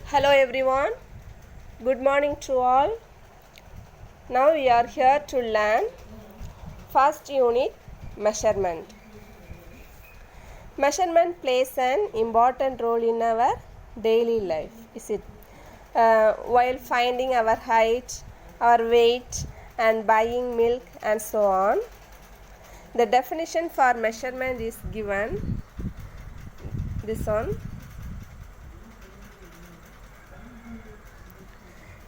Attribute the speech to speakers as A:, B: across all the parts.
A: Hello everyone, good morning to all. Now we are here to learn first unit measurement. Measurement plays an important role in our daily life, is it? While finding our height, our weight and buying milk and so on. The definition for measurement is given, this one.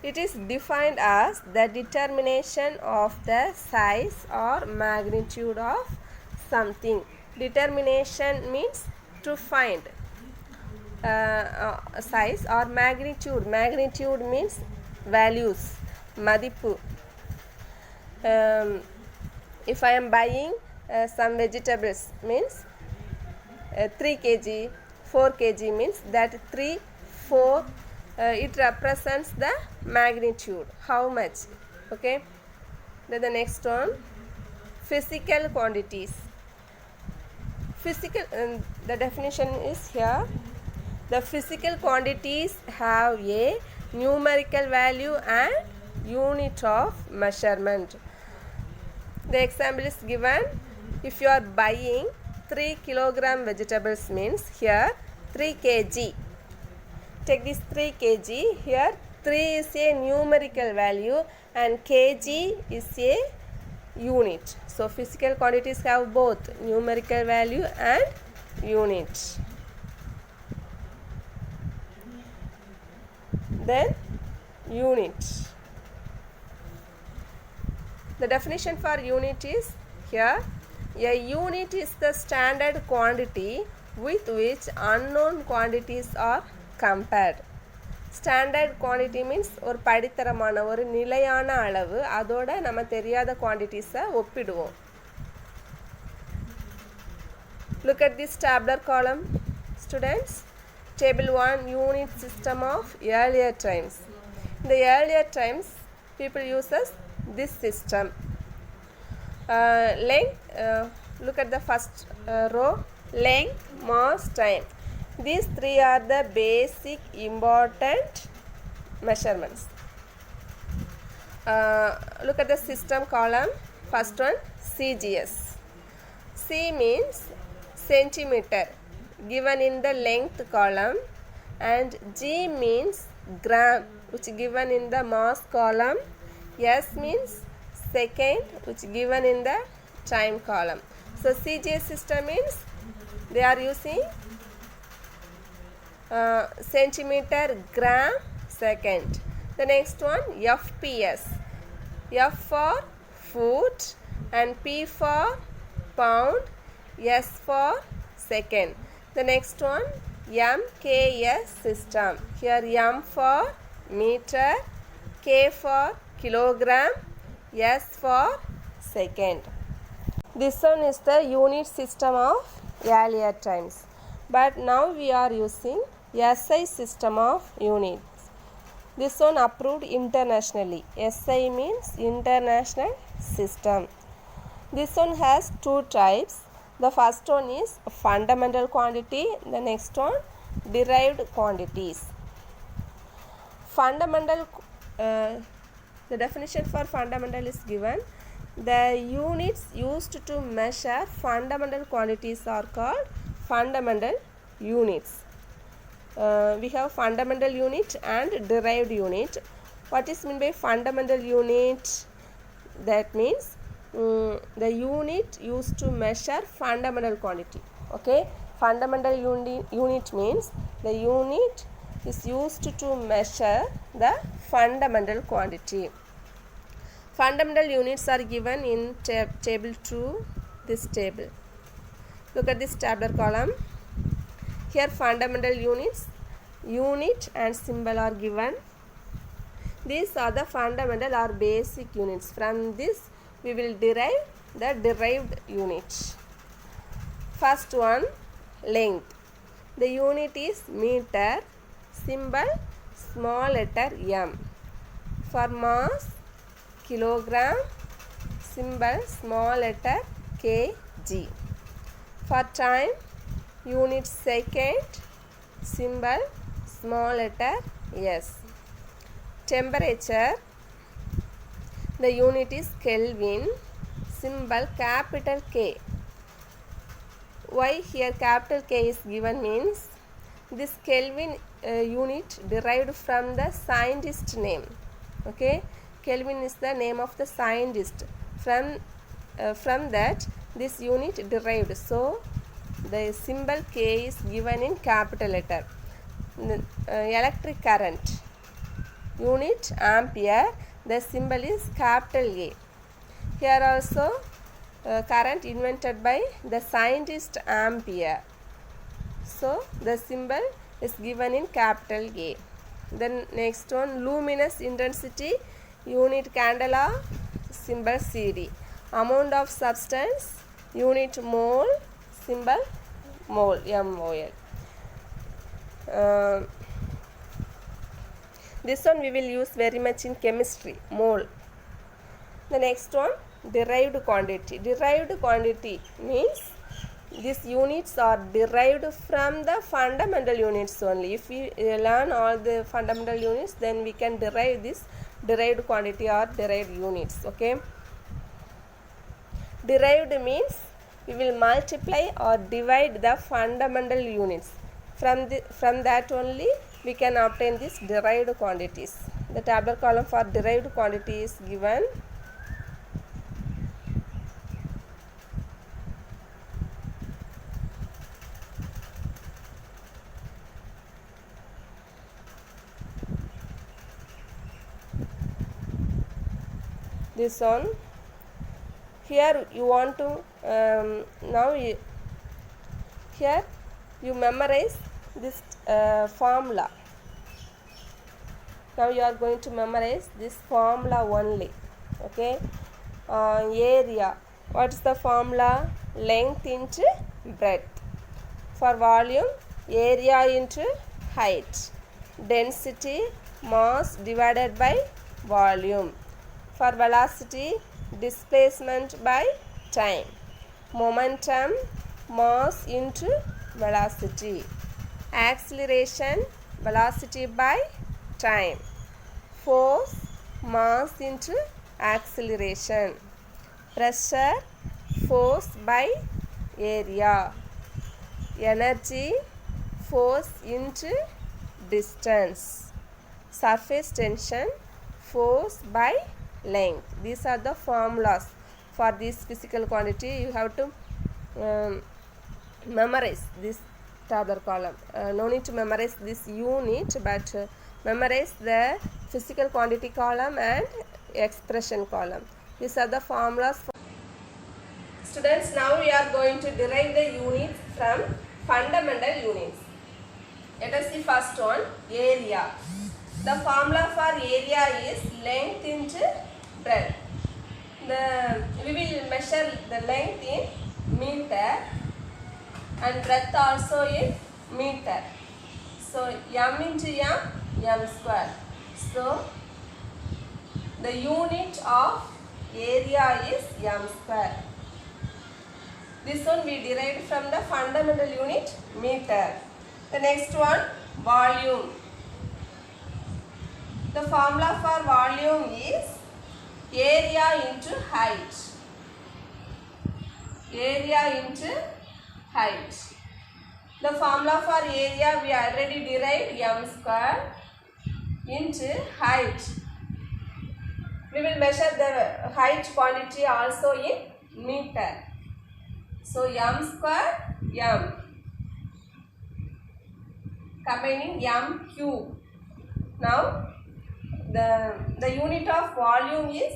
A: It is defined as the determination of the size or magnitude of something. Determination means to find size or magnitude. Magnitude means values, மதிப்பு. If I am buying some vegetables means 3 kg, 4 kg means that 3, 4 it represents the magnitude, how much. Okay, then the next one, physical quantities. Physical, the definition is here. The physical quantities have a numerical value and unit of measurement. The example is given. If you are buying 3 kilogram vegetables means here 3 kg. Take this 3 kg. Here 3 is a numerical value and kg is a unit. So physical quantities have both numerical value and unit. Then unit. The definition for unit is here. A unit is the standard quantity with which unknown quantities are compared. Standard quantity means ஒரு படித்தரமான ஒரு நிலையான அளவு, அதோட நம்ம தெரியாத குவாண்டிட்டிஸை ஒப்பிடுவோம். Look at this tabular column, students. Table 1, unit system of earlier times. In the earlier times, people uses this system. Length, look at the first row, length, mass, time. These three are the basic important measurements. Look at the system column. First one, CGS. C means centimeter given in the length column, and G means gram which given in the mass column. S means second which given in the time column. So CGS system means they are using centimeter, gram, second. The next one, FPS. F for foot and P for pound, S for second. The next one, MKS system. Here M for meter, K for kilogram, S for second. This one is the unit system of earlier times. But now we are using SI system of units. This one approved internationally. SI means international system. This one has two types. The first one is fundamental quantity. The next one, derived quantities. Fundamental, the definition for fundamental is given. The units used to measure fundamental quantities are called fundamental units. We have fundamental unit and derived unit. What is meant by fundamental unit? That means the unit used to measure fundamental quantity. Okay, fundamental unit means the unit is used to measure the fundamental quantity. Fundamental units are given in table 2, this table. Look at this tabular column. Here fundamental units, unit and symbol are given. These are the fundamental or basic units. From this we will derive the derived unit. First one, length. The unit is meter, symbol small letter m. For mass, kilogram, symbol small letter kg. For time, unit second, symbol small letter Yes. Temperature, the unit is Kelvin, symbol capital K. Why here capital K is given means this Kelvin unit derived from the scientist name. Okay, Kelvin is the name of the scientist. From that this unit derived. So the symbol K is given in capital letter. Electric current, unit ampere, the symbol is capital A. Here also current invented by the scientist Ampere. So the symbol is given in capital A. Then next one, luminous intensity, unit candela, symbol CD. Amount of substance, unit mole, symbol mole, MOL. This one we will use very much in chemistry, mole. The next one, derived quantity. Derived quantity means these units are derived from the fundamental units only. If we learn all the fundamental units, then we can derive this derived quantity or derived units. Okay. Derived means we will multiply or divide the fundamental units. From that only we can obtain these derived quantities. The tabular column for derived quantity is given. This one. Here you want to here you memorize this formula. Now you are going to memorize this formula only. Okay. Area. What is the formula? Length into breadth. For volume, area into height. Density, mass divided by volume. For velocity, displacement by time. Momentum, mass into velocity. Acceleration, velocity by time. Force, mass into acceleration. Pressure, force by area. Energy, force into distance. Surface tension, force by length. These are the formulas for this physical quantity. You have to memorize this tabular column. No need to memorize this unit, but memorize the physical quantity column and expression column. These are the formulas. Students, now we are going to derive the units from fundamental units. Let us see first one, area. The formula for area is length into breadth. We will measure the length in meter and breadth also in meter. So m into m square. So the unit of area is m square. This one we derived from the fundamental unit meter. The next one, volume. The formula for volume is area into height. Area into height. The formula for area we already derived m square into height. We will measure the height quantity also in meter. So m square m combining m cube. Now the unit of volume is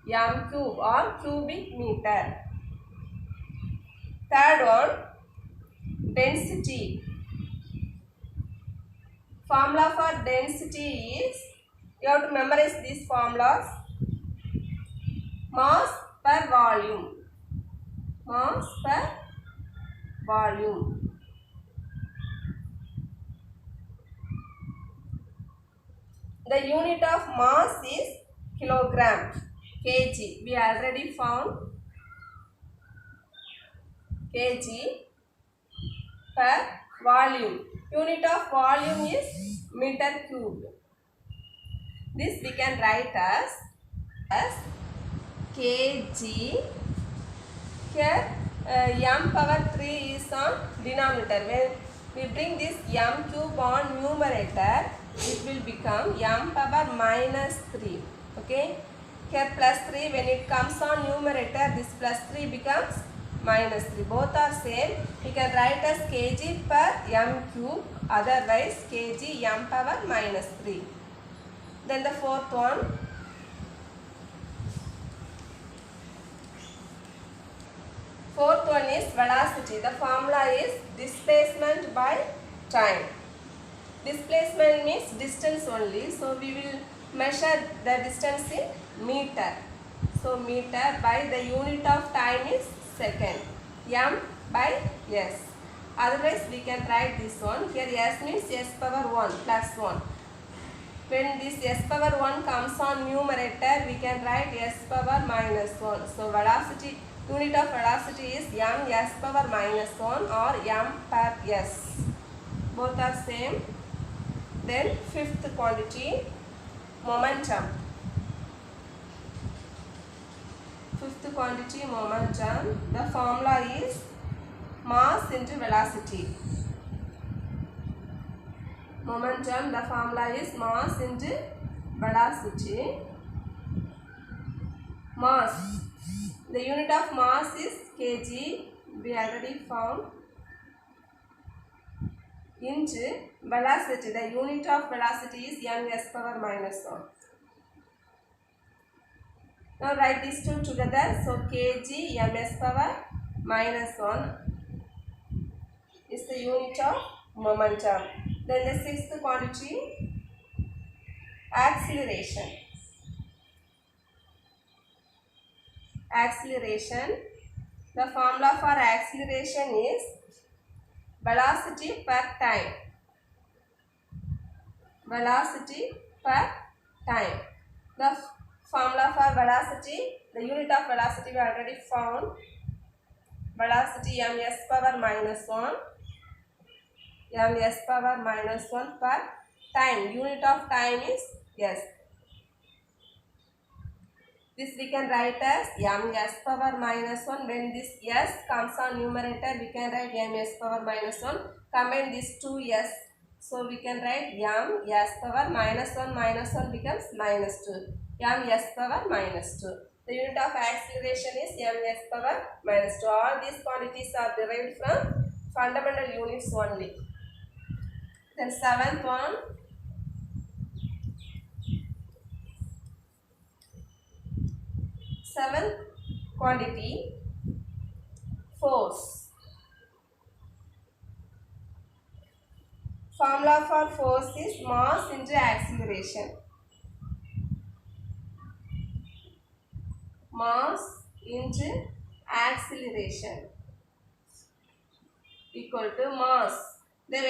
A: m cube or cubic meter. Third one, density. Formula for density is, you have to memorize these formulas. Mass per volume. Mass per volume. The unit of mass is kilogram, kg. We already found kg per volume. Unit of volume is meter cube. This we can write as kg. Here m power 3 is on denominator. When we bring this m cube on numerator, it will become m power minus 3. Okay. Here plus 3, when it comes on numerator, this plus 3 becomes minus 3. Both are same. We can write as kg per m cube, otherwise kg m power minus 3. Then the fourth one. Fourth one is velocity. The formula is displacement by time. Displacement means distance only. So we will measure the distance in meter. So meter by the unit of time is second. M by S. Otherwise we can write this one. Here S means S power 1 plus 1. When this S power 1 comes on numerator, we can write S power minus 1. So velocity, unit of velocity is m s power minus 1 or m per s. Both are same. Then fifth quantity, momentum. Fifth quantity, momentum. The formula is mass into velocity. Momentum, the formula is mass into velocity. Mass, the unit of mass is kg, we already found, into velocity, the unit of velocity is ms power minus 1. Now write these two together. So kg ms power minus 1 is the unit of momentum. Then the sixth quantity, acceleration. Acceleration, the formula for acceleration is velocity per time. Velocity per time. The formula for velocity, the unit of velocity we already found. Velocity ms power minus 1. ms power minus 1 per time. Unit of time is s. This we can write as ms power minus 1. When this s comes on numerator, we can write ms power minus 1. Combine these two s. So we can write ms power minus 1 becomes minus 2. ms power minus 2. The unit of acceleration is ms power minus 2. All these quantities are derived from fundamental units only. Then seventh one, seventh quantity, force. Formula for force is mass into acceleration. Mass into acceleration equal to mass. The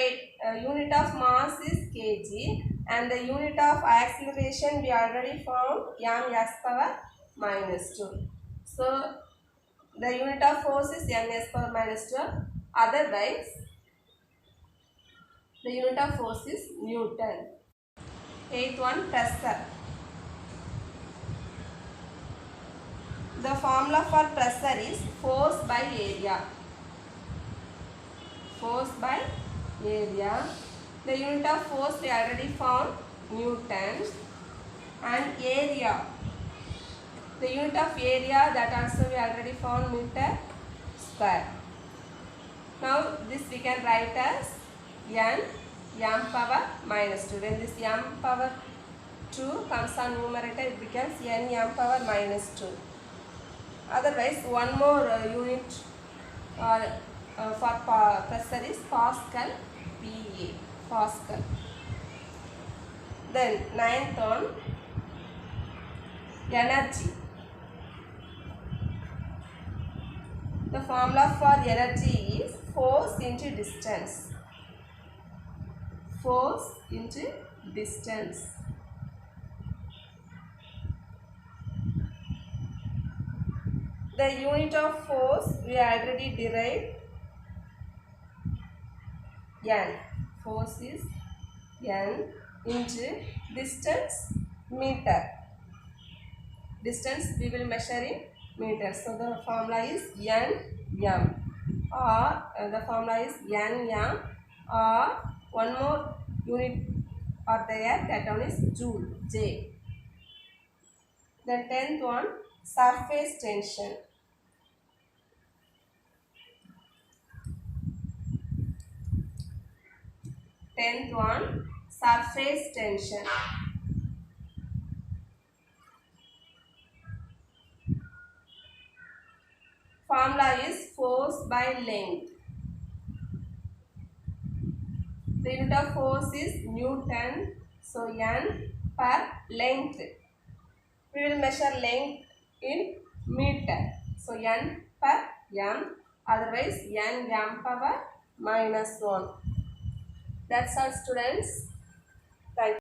A: unit of mass is kg and the unit of acceleration we already found ms power minus 2. So the unit of force is ms power minus 2. Otherwise the unit of force is Newton. Eighth one, pressure. The formula for pressure is force by area. Force by area. The unit of force we already found Newton. And area. The unit of area, that also we already found meter square. Now this we can write as m power minus 2. When this m power 2 comes on numerator, it becomes m power minus 2. Otherwise one more unit for pressure is Pascal, PA, Pascal. Then ninth one, energy. The formula for energy is force into distance. Force into distance. The unit of force we already derived. N. Force is N into distance meter. Distance we will measure in meters. So the formula is Nm, or the formula is Nm, or one more unit are there, that one is joule, J. The 10th one, surface tension. Tenth one, surface tension. Formula is force by length. The unit of force is Newton. So N per length. We will measure length in meter. So N per M. Otherwise N M power minus 1. That's all, students.